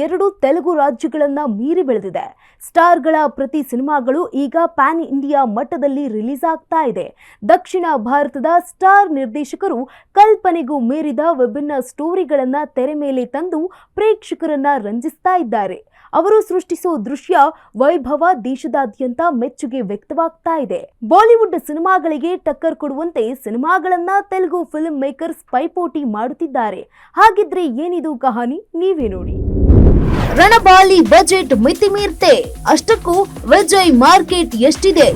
ಎರಡು ತೆಲುಗು ರಾಜ್ಯಗಳನ್ನ ಮೀರಿ ಬೆಳೆದಿದೆ. ಸ್ಟಾರ್ಗಳ ಪ್ರತಿ ಸಿನಿಮಾಗಳು ಈಗ ಪ್ಯಾನ್ ಇಂಡಿಯಾ ಮಟ್ಟದಲ್ಲಿ ರಿಲೀಸ್ ಆಗ್ತಾ ಇದೆ. ದಕ್ಷಿಣ ಭಾರತದ ಸ್ಟಾರ್ ನಿರ್ದೇಶಕರು ಕಲ್ಪನೆಗೂ ಮೀರಿದ ವಿಭಿನ್ನ ಸ್ಟೋರಿಗಳನ್ನ ತೆರೆ ಮೇಲೆ ತಂದು ಪ್ರೇಕ್ಷಕರನ್ನ ರಂಜಿಸ್ತಾ ಇದ್ದಾರೆ. ಅವರು ಸೃಷ್ಟಿಸೋ ದೃಶ್ಯ ವೈಭವ ದೇಶದಾದ್ಯಂತ ಮೆಚ್ಚುಗೆ ವ್ಯಕ್ತವಾಗ್ತಾ ಇದೆ. ಬಾಲಿವುಡ್ ಸಿನಿಮಾಗಳಿಗೆ ಟಕ್ಕರ್ ಕೊಡುವಂತೆ ಸಿನಿಮಾಗಳನ್ನ ತೆಲುಗು ಫಿಲ್ಮ್ ಮೇಕರ್ಸ್ ಪೈಪೋಟಿ ಮಾಡುತ್ತಿದ್ದಾರೆ. ಹಾಗಿದ್ರೆ ಏನಿದು ಕಹಾನಿ, ನೀವೇ ನೋಡಿ. ರಣಬಾಲಿ ಬಜೆಟ್ ಮಿತಿ ಮೀರ್ತೆ, ಅಷ್ಟಕ್ಕೂ ವಿಜಯ್ ಮಾರ್ಕೆಟ್ ಎಷ್ಟಿದೆ?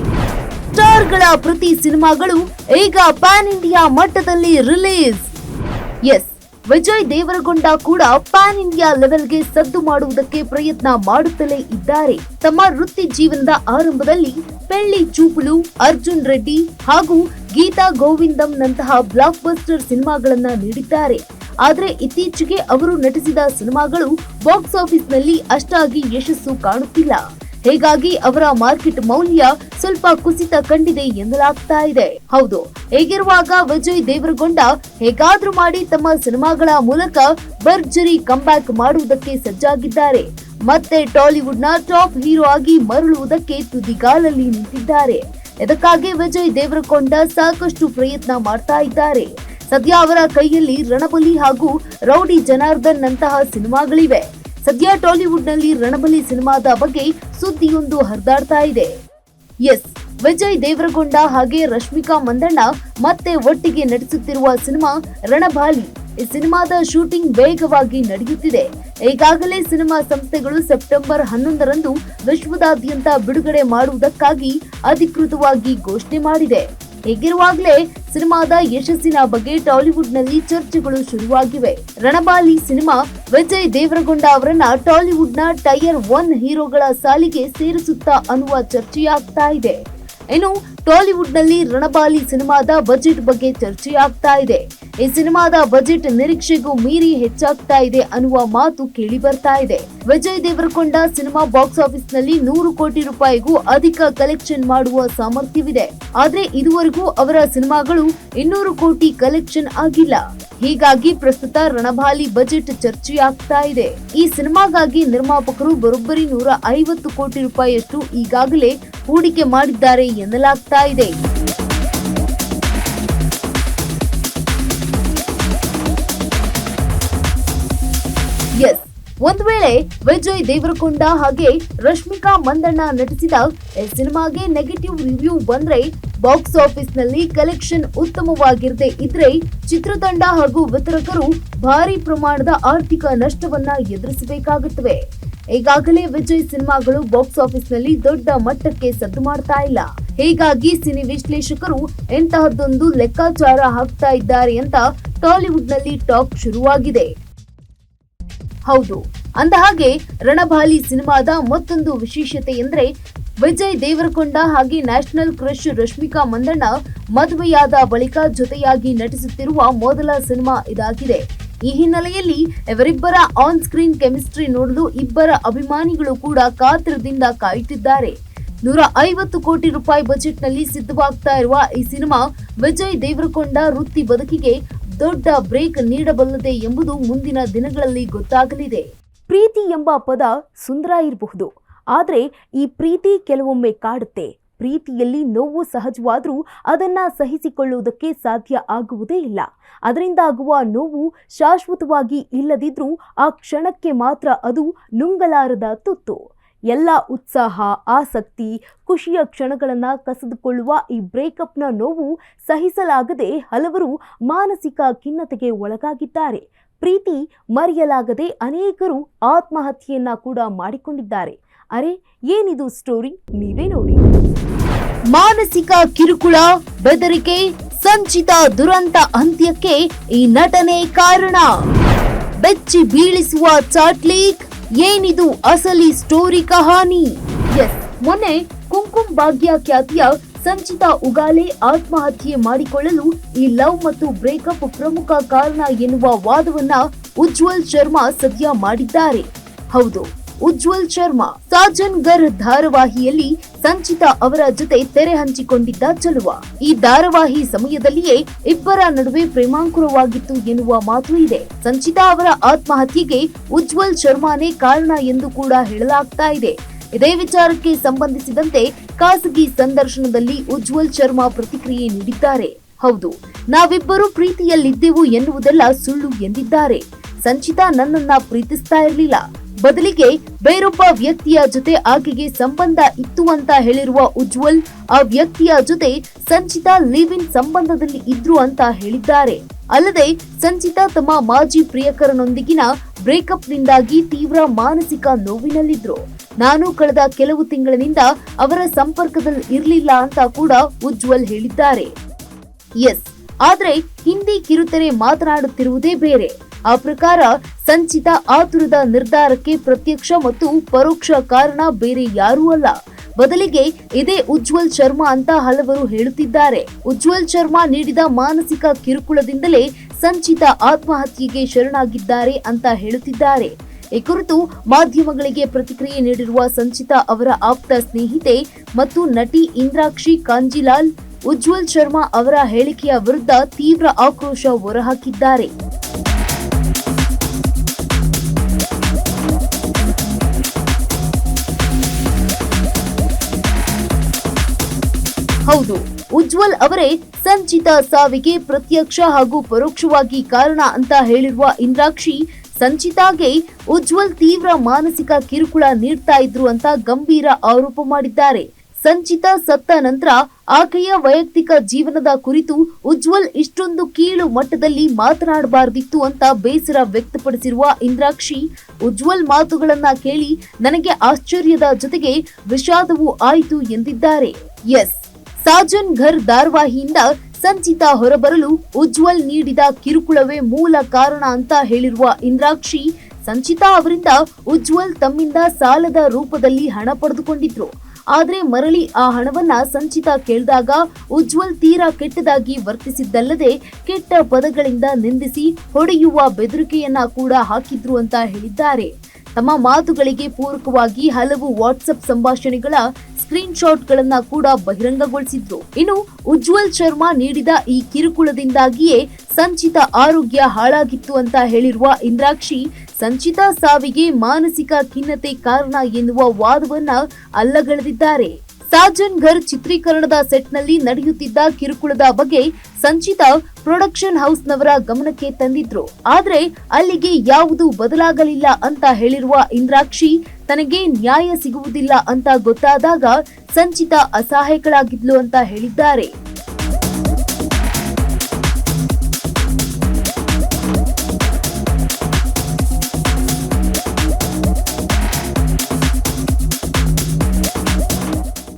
ಸ್ಟಾರ್ಗಳ ಪ್ರತಿ ಸಿನಿಮಾಗಳು ಈಗ ಪ್ಯಾನ್ ಇಂಡಿಯಾ ಮಟ್ಟದಲ್ಲಿ ರಿಲೀಸ್. ಎಸ್, ವಿಜಯ್ ದೇವರಕೊಂಡ ಕೂಡ ಪ್ಯಾನ್ ಇಂಡಿಯಾ ಲೆವೆಲ್ಗೆ ಸದ್ದು ಮಾಡುವುದಕ್ಕೆ ಪ್ರಯತ್ನ ಮಾಡುತ್ತಲೇ ಇದ್ದಾರೆ. ತಮ್ಮ ವೃತ್ತಿ ಜೀವನದ ಆರಂಭದಲ್ಲಿ ಪೆಳ್ಳಿ ಚೂಪುಲು, ಅರ್ಜುನ್ ರೆಡ್ಡಿ ಹಾಗೂ ಗೀತಾ ಗೋವಿಂದಂನಂತಹ ಬ್ಲಾಕ್ ಬಸ್ಟರ್ ಸಿನಿಮಾಗಳನ್ನ ನೀಡಿದ್ದಾರೆ. ಆದರೆ ಇತ್ತೀಚೆಗೆ ಅವರು ನಟಿಸಿದ ಸಿನಿಮಾಗಳು ಬಾಕ್ಸ್ ಆಫೀಸ್ನಲ್ಲಿ ಅಷ್ಟಾಗಿ ಯಶಸ್ಸು ಕಾಣುತ್ತಿಲ್ಲ. ಹೀಗಾಗಿ ಅವರ ಮಾರ್ಕೆಟ್ ಮೌಲ್ಯ ಸ್ವಲ್ಪ ಕುಸಿತ ಕಂಡಿದೆ ಎನ್ನಲಾಗ್ತಾ ಇದೆ. ಹೌದು, ಹೇಗಿರುವಾಗ ವಿಜಯ್ ದೇವರಕೊಂಡ ಹೇಗಾದ್ರೂ ಮಾಡಿ ತಮ್ಮ ಸಿನಿಮಾಗಳ ಮೂಲಕ ಭರ್ಜರಿ ಕಂಬ್ಯಾಕ್ ಮಾಡುವುದಕ್ಕೆ ಸಜ್ಜಾಗಿದ್ದಾರೆ. ಮತ್ತೆ ಟಾಲಿವುಡ್ ನ ಟಾಪ್ ಹೀರೋ ಆಗಿ ಮರಳುವುದಕ್ಕೆ ತುದಿಗಾಲಲ್ಲಿ ನಿಂತಿದ್ದಾರೆ. ಇದಕ್ಕಾಗಿ ವಿಜಯ್ ದೇವರಕೊಂಡ ಸಾಕಷ್ಟು ಪ್ರಯತ್ನ ಮಾಡ್ತಾ ಇದ್ದಾರೆ. ಸದ್ಯ ಅವರ ಕೈಯಲ್ಲಿ ರಣಬಲಿ ಹಾಗೂ ರೌಡಿ ಜನಾರ್ದನ್ ನಂತಹ ಸಿನಿಮಾಗಳಿವೆ. ಸದ್ಯ ಟಾಲಿವುಡ್ ನಲ್ಲಿ ರಣಬಲಿ ಸಿನಿಮಾದ ಬಗ್ಗೆ ಸುದ್ದಿಯೊಂದು ಹರಿದಾಡ್ತಾ ಇದೆ. ಎಸ್, ವಿಜಯ್ ದೇವರಕೊಂಡ ಹಾಗೆ ರಶ್ಮಿಕಾ ಮಂದಣ್ಣ ಮತ್ತೆ ಒಟ್ಟಿಗೆ ನಟಿಸುತ್ತಿರುವ ಸಿನಿಮಾ ರಣಬಾಲಿ. ಈ ಸಿನಿಮಾದ ಶೂಟಿಂಗ್ ವೇಗವಾಗಿ ನಡೆಯುತ್ತಿದೆ. ಈಗಾಗಲೇ ಸಿನಿಮಾ ಸಂಸ್ಥೆಗಳು ಸೆಪ್ಟೆಂಬರ್ 11ರಂದು ವಿಶ್ವದಾದ್ಯಂತ ಬಿಡುಗಡೆ ಮಾಡುವುದಕ್ಕಾಗಿ ಅಧಿಕೃತವಾಗಿ ಘೋಷಣೆ ಮಾಡಿದೆ. ಹೀಗಿರುವಾಗಲೇ ಸಿನಿಮಾದ ಯಶಸ್ಸಿನ ಬಗ್ಗೆ ಟಾಲಿವುಡ್ ನಲ್ಲಿ ಚರ್ಚೆಗಳು ಶುರುವಾಗಿವೆ. ರಣಬಾಲಿ ಸಿನಿಮಾ ವಿಜಯ್ ದೇವರಕೊಂಡ ಅವರನ್ನ ಟಾಲಿವುಡ್ ನ ಟೈರ್ 1 ಹೀರೋಗಳ ಸಾಲಿಗೆ ಸೇರಿಸುತ್ತಾ ಅನ್ನುವ ಚರ್ಚೆಯಾಗ್ತಾ ಇದೆ. ಇನ್ನು ಟಾಲಿವುಡ್ ನಲ್ಲಿ ರಣಬಾಲಿ ಸಿನಿಮಾದ ಬಜೆಟ್ ಬಗ್ಗೆ ಚರ್ಚೆಯಾಗ್ತಾ ಇದೆ. ಈ ಸಿನಿಮಾದ ಬಜೆಟ್ ನಿರೀಕ್ಷೆಗೂ ಮೀರಿ ಹೆಚ್ಚಾಗ್ತಾ ಇದೆ ಅನ್ನುವ ಮಾತು ಕೇಳಿ ಬರ್ತಾ ಇದೆ. Vijay Devarakonda cinema box office ನಲ್ಲಿ 100 ಕೋಟಿ ರೂಪಾಯಿಗೂ ಅಧಿಕ ಕಲೆಕ್ಷನ್ ಮಾಡುವ ಸಾಮರ್ಥ್ಯವಿದೆ. ಆದ್ರೆ ಇದುವರೆಗೂ ಅವರ ಸಿನಿಮಾಗಳು 200 ಕೋಟಿ ಕಲೆಕ್ಷನ್ ಆಗಿಲ್ಲ. ಹೀಗಾಗಿ ಪ್ರಸ್ತುತ ರಣಬಾಲಿ ಬಜೆಟ್ ಚರ್ಚೆಯಾಗ್ತಾ ಇದೆ. ಈ ಸಿನಿಮಾಗಾಗಿ ನಿರ್ಮಾಪಕರು ಬರೋಬ್ಬರಿ 150 ಕೋಟಿ ರೂಪಾಯಿಯಷ್ಟು ಈಗಾಗಲೇ ಹೂಡಿಕೆ ಮಾಡಿದ್ದಾರೆ ಎನ್ನಲಾಗ್ತಾ ಇದೆ. ಎಸ್, ಒಂದು ವೇಳೆ ವಿಜಯ್ ದೇವರಕೊಂಡ ಹಾಗೆ ರಶ್ಮಿಕಾ ಮಂದಣ್ಣ ನಟಿಸಿದ ಈ ಸಿನಿಮಾಗೆ ನೆಗೆಟಿವ್ ರಿವ್ಯೂ ಬಂದ್ರೆ, ಬಾಕ್ಸ್ ಆಫೀಸ್ ನಲ್ಲಿ ಕಲೆಕ್ಷನ್ ಉತ್ತಮವಾಗಿರದೆ ಇದ್ರೆ ಚಿತ್ರತಂಡ ಹಾಗೂ ವಿತರಕರು ಭಾರಿ ಪ್ರಮಾಣದ ಆರ್ಥಿಕ ನಷ್ಟವನ್ನ ಎದುರಿಸಬೇಕಾಗುತ್ತವೆ. ಈಗಾಗಲೇ ವಿಜಯ್ ಸಿನಿಮಾಗಳು ಬಾಕ್ಸ್ ಆಫೀಸ್ ನಲ್ಲಿ ದೊಡ್ಡ ಮಟ್ಟಕ್ಕೆ ಸದ್ದು ಮಾಡ್ತಾ ಇಲ್ಲ. ಹೀಗಾಗಿ ಸಿನಿ ವಿಶ್ಲೇಷಕರು ಎಂತಹದ್ದೊಂದು ಲೆಕ್ಕಾಚಾರ ಹಾಕ್ತಾ ಇದ್ದಾರೆ ಅಂತ ಟಾಲಿವುಡ್ ನಲ್ಲಿ ಟಾಕ್ ಶುರುವಾಗಿದೆ. ಹೌದು, ಅಂದಹಾಗೆ ರಣಬಾಲಿ ಸಿನಿಮಾದ ಮತ್ತೊಂದು ವಿಶೇಷತೆ ಎಂದ್ರೆ ವಿಜಯ್ ದೇವರಕೊಂಡ ಹಾಗೆ ನ್ಯಾಷನಲ್ ಕ್ರಶ್ ರಶ್ಮಿಕಾ ಮಂದಣ್ಣ ಮದುವೆಯಾದ ಬಳಿಕ ಜೊತೆಯಾಗಿ ನಟಿಸುತ್ತಿರುವ ಮೊದಲ ಸಿನಿಮಾ ಇದಾಗಿದೆ. ಈ ಹಿನ್ನೆಲೆಯಲ್ಲಿ ಇವರಿಬ್ಬರ ಆನ್ ಸ್ಕ್ರೀನ್ ಕೆಮಿಸ್ಟ್ರಿ ನೋಡಲು ಇಬ್ಬರ ಅಭಿಮಾನಿಗಳು ಕೂಡ ಕಾತರದಿಂದ ಕಾಯುತ್ತಿದ್ದಾರೆ. 150 ಕೋಟಿ ರೂಪಾಯಿ ಬಜೆಟ್ ನಲ್ಲಿ ಸಿದ್ಧವಾಗ್ತಾ ಇರುವ ಈ ಸಿನಿಮಾ ವಿಜಯ್ ದೇವರಕೊಂಡ ವೃತ್ತಿ ಬದುಕಿಗೆ ದೊಡ್ಡ ಬ್ರೇಕ್ ನೀಡಬಲ್ಲದೆ ಎಂಬುದು ಮುಂದಿನ ದಿನಗಳಲ್ಲಿ ಗೊತ್ತಾಗಲಿದೆ. ಪ್ರೀತಿ ಎಂಬ ಪದ ಸುಂದರ ಇರಬಹುದು, ಆದ್ರೆ ಈ ಪ್ರೀತಿ ಕೆಲವೊಮ್ಮೆ ಕಾಡುತ್ತೆ. ಪ್ರೀತಿಯಲ್ಲಿ ನೋವು ಸಹಜವಾದ್ರೂ ಅದನ್ನ ಸಹಿಸಿಕೊಳ್ಳುವುದಕ್ಕೆ ಸಾಧ್ಯ ಆಗುವುದೇ ಇಲ್ಲ. ಅದರಿಂದ ಆಗುವ ನೋವು ಶಾಶ್ವತವಾಗಿ ಇಲ್ಲದಿದ್ರೂ ಆ ಕ್ಷಣಕ್ಕೆ ಮಾತ್ರ ಅದು ನುಂಗಲಾರದ ತುತ್ತು. ಎಲ್ಲ ಉತ್ಸಾಹ, ಆಸಕ್ತಿ, ಖುಷಿಯ ಕ್ಷಣಗಳನ್ನ ಕಸಿದುಕೊಳ್ಳುವ ಈ ಬ್ರೇಕಪ್ನ ನೋವು ಸಹಿಸಲಾಗದೆ ಹಲವರು ಮಾನಸಿಕ ಖಿನ್ನತೆಗೆ ಒಳಗಾಗಿದ್ದಾರೆ. ಪ್ರೀತಿ ಮರೆಯಲಾಗದೆ ಅನೇಕರು ಆತ್ಮಹತ್ಯೆಯನ್ನ ಕೂಡ ಮಾಡಿಕೊಂಡಿದ್ದಾರೆ. ಅರೆ, ಏನಿದು ಸ್ಟೋರಿ, ನೀವೇ ನೋಡಿ. ಮಾನಸಿಕ ಕಿರುಕುಳ, ಬೆದರಿಕೆ, ಸಂಚಿತ ದುರಂತ ಅಂತ್ಯಕ್ಕೆ ಈ ನಟನೆ ಕಾರಣ. ಬೆಚ್ಚಿ ಬೀಳಿಸುವ ಚಾಟ್ಲೀಕ್, ಏನಿದು ಅಸಲಿ ಸ್ಟೋರಿ ಕಹಾನಿ? ಎಸ್, ಮೊನ್ನೆ ಕುಂಕುಮ್ ಭಾಗ್ಯ ಖ್ಯಾತಿಯ ಸಂಚಿತಾ ಉಗಾಲೆ ಆತ್ಮಹತ್ಯೆ ಮಾಡಿಕೊಳ್ಳಲು ಈ ಲವ್ ಮತ್ತು ಬ್ರೇಕಪ್ ಪ್ರಮುಖ ಕಾರಣ ಎನ್ನುವ ವಾದವನ್ನ ಉಜ್ವಲ್ ಶರ್ಮಾ ಸದ್ಯ ಮಾಡಿದ್ದಾರೆ. ಹೌದು, ಉಜ್ವಲ್ ಶರ್ಮಾ. ಸಾಜನ್ ಘರ್ ಧಾರಾವಾಹಿಯಲ್ಲಿ ಸಂಚಿತಾ ಅವರ ಜೊತೆ ತೆರೆ ಹಂಚಿಕೊಂಡಿದ್ದ ಚೆಲುವ. ಈ ಧಾರಾವಾಹಿ ಸಮಯದಲ್ಲಿಯೇ ಇಬ್ಬರ ನಡುವೆ ಪ್ರೇಮಾಂಕುರವಾಗಿತ್ತು ಎನ್ನುವ ಮಾತು ಇದೆ. ಸಂಚಿತಾ ಅವರ ಆತ್ಮಹತ್ಯೆಗೆ ಉಜ್ವಲ್ ಶರ್ಮಾನೇ ಕಾರಣ ಎಂದು ಕೂಡ ಹೇಳಲಾಗ್ತಾ ಇದೆ. ಇದೇ ವಿಚಾರಕ್ಕೆ ಸಂಬಂಧಿಸಿದಂತೆ ಖಾಸಗಿ ಸಂದರ್ಶನದಲ್ಲಿ ಉಜ್ವಲ್ ಶರ್ಮಾ ಪ್ರತಿಕ್ರಿಯೆ ನೀಡಿದ್ದಾರೆ. ಹೌದು, ನಾವಿಬ್ಬರು ಪ್ರೀತಿಯಲ್ಲಿದ್ದೆವು ಎನ್ನುವುದೆಲ್ಲ ಸುಳ್ಳು ಎಂದಿದ್ದಾರೆ. ಸಂಚಿತಾ ನನ್ನನ್ನ ಪ್ರೀತಿಸ್ತಾ ಇರಲಿಲ್ಲ, ಬದಲಿಗೆ ಬೇರೊಬ್ಬ ವ್ಯಕ್ತಿಯ ಜೊತೆ ಆಕೆಗೆ ಸಂಬಂಧ ಇತ್ತು ಅಂತ ಹೇಳಿರುವ ಉಜ್ವಲ್, ಆ ವ್ಯಕ್ತಿಯ ಜೊತೆ ಸಂಚಿತಾ ಲಿವ್ ಇನ್ ಸಂಬಂಧದಲ್ಲಿ ಇದ್ರು ಅಂತ ಹೇಳಿದ್ದಾರೆ. ಅಲ್ಲದೆ ಸಂಚಿತಾ ತಮ್ಮ ಮಾಜಿ ಪ್ರಿಯಕರನೊಂದಿಗಿನ ಬ್ರೇಕಪ್ ನಿಂದಾಗಿ ತೀವ್ರ ಮಾನಸಿಕ ನೋವಿನಲ್ಲಿದ್ರು. ನಾನು ಕಳೆದ ಕೆಲವು ತಿಂಗಳಿನಿಂದ ಅವರ ಸಂಪರ್ಕದಲ್ಲಿ ಇರಲಿಲ್ಲ ಅಂತ ಕೂಡ ಉಜ್ವಲ್ ಹೇಳಿದ್ದಾರೆ. ಎಸ್, ಆದ್ರೆ ಹಿಂದಿ ಕಿರುತೆರೆ ಮಾತನಾಡುತ್ತಿರುವುದೇ ಬೇರೆ. ಆ ಪ್ರಕಾರ ಸಂಚಿತಾ ಆತುರದ ನಿರ್ಧಾರಕ್ಕೆ ಪ್ರತ್ಯಕ್ಷ ಮತ್ತು ಪರೋಕ್ಷ ಕಾರಣ ಬೇರೆ ಯಾರೂ ಅಲ್ಲ, ಬದಲಿಗೆ ಇದೇ ಉಜ್ವಲ್ ಶರ್ಮಾ ಅಂತ ಹಲವರು ಹೇಳುತ್ತಿದ್ದಾರೆ. ಉಜ್ವಲ್ ಶರ್ಮಾ ನೀಡಿದ ಮಾನಸಿಕ ಕಿರುಕುಳದಿಂದಲೇ ಸಂಚಿತಾ ಆತ್ಮಹತ್ಯೆಗೆ ಶರಣಾಗಿದ್ದಾರೆ ಅಂತ ಹೇಳುತ್ತಿದ್ದಾರೆ. ಈ ಕುರಿತು ಮಾಧ್ಯಮಗಳಿಗೆ ಪ್ರತಿಕ್ರಿಯೆ ನೀಡಿರುವ ಸಂಚಿತಾ ಅವರ ಆಪ್ತ ಸ್ನೇಹಿತೆ ಮತ್ತು ನಟಿ ಇಂದ್ರಾಕ್ಷಿ ಕಾಂಜಿಲಾಲ್ ಉಜ್ವಲ್ ಶರ್ಮಾ ಅವರ ಹೇಳಿಕೆಯ ವಿರುದ್ಧ ತೀವ್ರ ಆಕ್ರೋಶ ಹೊರಹಾಕಿದ್ದಾರೆ. ಹೌದು, ಉಜ್ವಲ್ ಅವರೇ ಸಂಚಿತಾ ಸಾವಿಗೆ ಪ್ರತ್ಯಕ್ಷ ಹಾಗೂ ಪರೋಕ್ಷವಾಗಿ ಕಾರಣ ಅಂತ ಹೇಳಿರುವ ಇಂದ್ರಾಕ್ಷಿ, ಸಂಚಿತಾಗೆ ಉಜ್ವಲ್ ತೀವ್ರ ಮಾನಸಿಕ ಕಿರುಕುಳ ನೀಡ್ತಾ ಇದ್ರು ಅಂತ ಗಂಭೀರ ಆರೋಪ ಮಾಡಿದ್ದಾರೆ. ಸಂಚಿತಾ ಸತ್ತ ನಂತರ ಆಕೆಯ ವೈಯಕ್ತಿಕ ಜೀವನದ ಕುರಿತು ಉಜ್ವಲ್ ಇಷ್ಟೊಂದು ಕೀಳು ಮಟ್ಟದಲ್ಲಿ ಮಾತನಾಡಬಾರದಿತ್ತು ಅಂತ ಬೇಸರ ವ್ಯಕ್ತಪಡಿಸಿರುವ ಇಂದ್ರಾಕ್ಷಿ, ಉಜ್ವಲ್ ಮಾತುಗಳನ್ನ ಕೇಳಿ ನನಗೆ ಆಶ್ಚರ್ಯದ ಜೊತೆಗೆ ವಿಷಾದವೂ ಆಯಿತು ಎಂದಿದ್ದಾರೆ. ಎಸ್, ಸಾಜನ್ ಘರ್ ಧಾರಾವಾಹಿಯಿಂದ ಸಂಚಿತಾ ಹೊರಬರಲು ಉಜ್ವಲ್ ನೀಡಿದ ಕಿರುಕುಳವೇ ಮೂಲ ಕಾರಣ ಅಂತ ಹೇಳಿರುವ ಇಂದ್ರಾಕ್ಷಿ, ಸಂಚಿತಾ ಅವರಿಂದ ಉಜ್ವಲ್ ತಮ್ಮಿಂದ ಸಾಲದ ರೂಪದಲ್ಲಿ ಹಣ ಪಡೆದುಕೊಂಡಿದ್ರು. ಆದ್ರೆ ಮರಳಿ ಆ ಹಣವನ್ನ ಸಂಚಿತಾ ಕೇಳಿದಾಗ ಉಜ್ವಲ್ ತೀರಾ ಕೆಟ್ಟದಾಗಿ ವರ್ತಿಸಿದ್ದಲ್ಲದೆ ಕೆಟ್ಟ ಪದಗಳಿಂದ ನಿಂದಿಸಿ ಹೊಡೆಯುವ ಬೆದರಿಕೆಯನ್ನ ಕೂಡ ಹಾಕಿದ್ರು ಅಂತ ಹೇಳಿದ್ದಾರೆ. ತಮ್ಮ ಮಾತುಗಳಿಗೆ ಪೂರಕವಾಗಿ ಹಲವು ವಾಟ್ಸ್ಆಪ್ ಸಂಭಾಷಣೆಗಳ ಸ್ಕ್ರೀನ್ ಶಾಟ್ಗಳನ್ನ ಕೂಡ ಬಹಿರಂಗಗೊಳಿಸಿದ್ರು. ಇನ್ನು ಉಜ್ವಲ್ ಶರ್ಮಾ ನೀಡಿದ ಈ ಕಿರುಕುಳದಿಂದಾಗಿಯೇ ಸಂಚಿತಾ ಆರೋಗ್ಯ ಹಾಳಾಗಿತ್ತು ಅಂತ ಹೇಳಿರುವ ಇಂದ್ರಾಕ್ಷಿ, ಸಂಚಿತಾ ಸಾವಿಗೆ ಮಾನಸಿಕ ಖಿನ್ನತೆ ಕಾರಣ ಎನ್ನುವ ವಾದವನ್ನ ಅಲ್ಲಗಳೆದಿದ್ದಾರೆ. ಸಾಜನ್ ಘರ್ ಚಿತ್ರೀಕರಣದ ಸೆಟ್ನಲ್ಲಿ ನಡೆಯುತ್ತಿದ್ದ ಕಿರುಕುಳದ ಬಗ್ಗೆ ಸಂಚಿತಾ ಪ್ರೊಡಕ್ಷನ್ ಹೌಸ್ನವರ ಗಮನಕ್ಕೆ ತಂದಿದ್ರು. ಆದ್ರೆ ಅಲ್ಲಿಗೆ ಯಾವುದೂ ಬದಲಾಗಲಿಲ್ಲ ಅಂತ ಹೇಳಿರುವ ಇಂದ್ರಾಕ್ಷಿ, ತನಗೆ ನ್ಯಾಯ ಸಿಗುವುದಿಲ್ಲ ಅಂತ ಗೊತ್ತಾದಾಗ ಸಂಚಿತಾ ಅಸಹಾಯಕಳಾಗಿದ್ಲು ಅಂತ ಹೇಳಿದ್ದಾರೆ.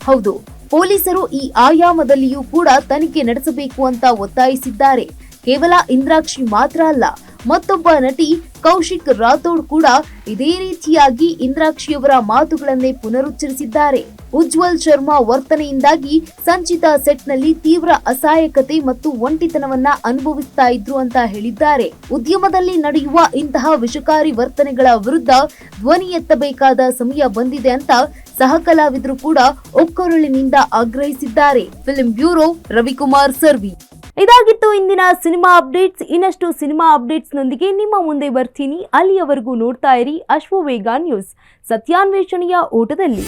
ಹೌದು, ಪೊಲೀಸರು ಈ ಆಯಾಮದಲ್ಲಿಯೂ ಕೂಡ ತನಿಖೆ ನಡೆಸಬೇಕು ಅಂತ ಒತ್ತಾಯಿಸಿದ್ದಾರೆ. ಕೇವಲ ಇಂದ್ರಾಕ್ಷಿ ಮಾತ್ರ ಅಲ್ಲ, ಮತ್ತೊಬ್ಬ ನಟಿ ಕೌಶಿಕ್ ರಾಥೋಡ್ ಕೂಡ ಇದೇ ರೀತಿಯಾಗಿ ಇಂದ್ರಾಕ್ಷಿಯವರ ಮಾತುಗಳನ್ನೇ ಪುನರುಚ್ಚರಿಸಿದ್ದಾರೆ. ಉಜ್ವಲ್ ಶರ್ಮಾ ವರ್ತನೆಯಿಂದಾಗಿ ಸಂಚಿತಾ ಸೆಟ್ನಲ್ಲಿ ತೀವ್ರ ಅಸಹಾಯಕತೆ ಮತ್ತು ಒಂಟಿತನವನ್ನ ಅನುಭವಿಸ್ತಾ ಇದ್ರು ಅಂತ ಹೇಳಿದ್ದಾರೆ. ಉದ್ಯಮದಲ್ಲಿ ನಡೆಯುವ ಇಂತಹ ವಿಷಕಾರಿ ವರ್ತನೆಗಳ ವಿರುದ್ಧ ಧ್ವನಿ ಎತ್ತಬೇಕಾದ ಸಮಯ ಬಂದಿದೆ ಅಂತ ಸಹ ಕಲಾವಿದರು ಕೂಡ ಒಕ್ಕೊರಳಿನಿಂದ ಆಗ್ರಹಿಸಿದ್ದಾರೆ. Film bureau, Ravikumar Sarvi. ಇದಾಗಿತ್ತು ಇಂದಿನ ಸಿನಿಮಾ ಅಪ್ಡೇಟ್ಸ್. ಇನ್ನಷ್ಟು ಸಿನಿಮಾ ಅಪ್ಡೇಟ್ಸ್ ನೊಂದಿಗೆ ನಿಮ್ಮ ಮುಂದೆ ಬರ್ತೀನಿ. ಅಲ್ಲಿಯವರೆಗೂ ನೋಡ್ತಾ ಇರಿ ಅಶ್ವವೇಗ ನ್ಯೂಸ್, ಸತ್ಯಾನ್ವೇಷಣೆಯ ಓಟದಲ್ಲಿ.